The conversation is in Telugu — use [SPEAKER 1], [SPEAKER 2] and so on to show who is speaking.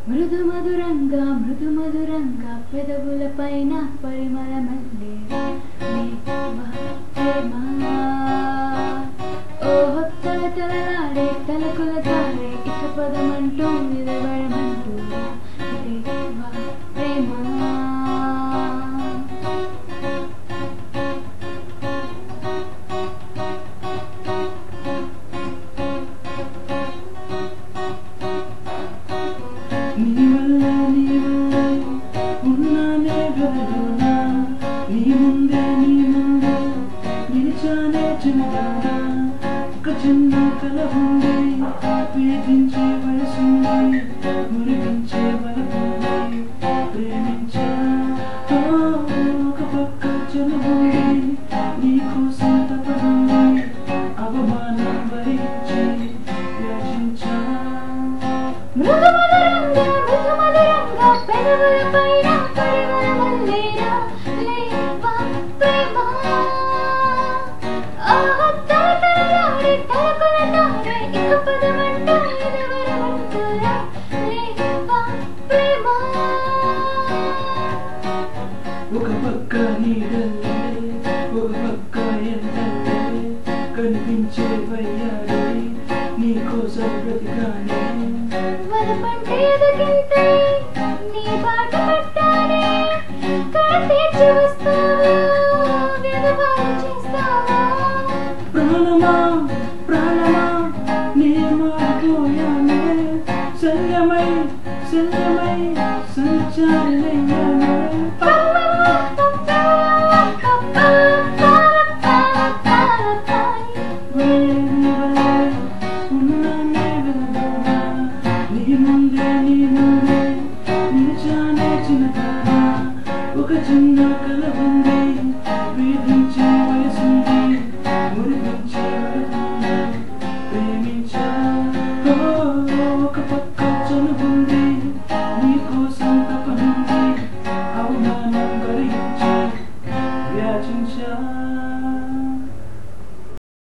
[SPEAKER 1] మృదు మధురంగా పెదవుల పైన పరిమళమల్లే ఓహో తలతలలాడే తలకుల తాడే ఇక పదమంటూ నిలబడమంటూ ప్రేమ
[SPEAKER 2] ఉన్నానే గదిలోనా నీ ముందే నిలిచానే చిన్నదానా ఒక చిన్న కల ఉంది వేధించే వయసుంది మురిపించే బలముంది ప్రేమించా ఒక పక్క చనువుంది నీకోసం తపనుంది అవమానం భరించి యాచించా
[SPEAKER 1] పెదవుల పైన పరిమళమల్లేరా లేవా ప్రేమ ఓహో తలతలలాడే తలకుల తాడే ఇక పదమంటూ నిలబడమంటూరా లేవా ప్రేమ
[SPEAKER 2] ఒక పక్క నీడల్లే ఒక పక్క ఎండల్లే కనిపించే వయ్యాడే నీకోసం బ్రతికానే
[SPEAKER 1] వలపంటే ఎదగింతే నీ బాట పట్టానే కడ తీర్చి వస్తావా వ్యవహారం చేస్తావా
[SPEAKER 2] ప్రాణమా నీ మారిపోయానే శల్యమై సంచారయ్యానే ఉన్నానే వెలలోనా నీ ముందే నిలిచానే చిన్నదానా ఒక చిన్న కల ఉంది వేధించే వయసుంది మురిపించే వరముంది ప్రేమించా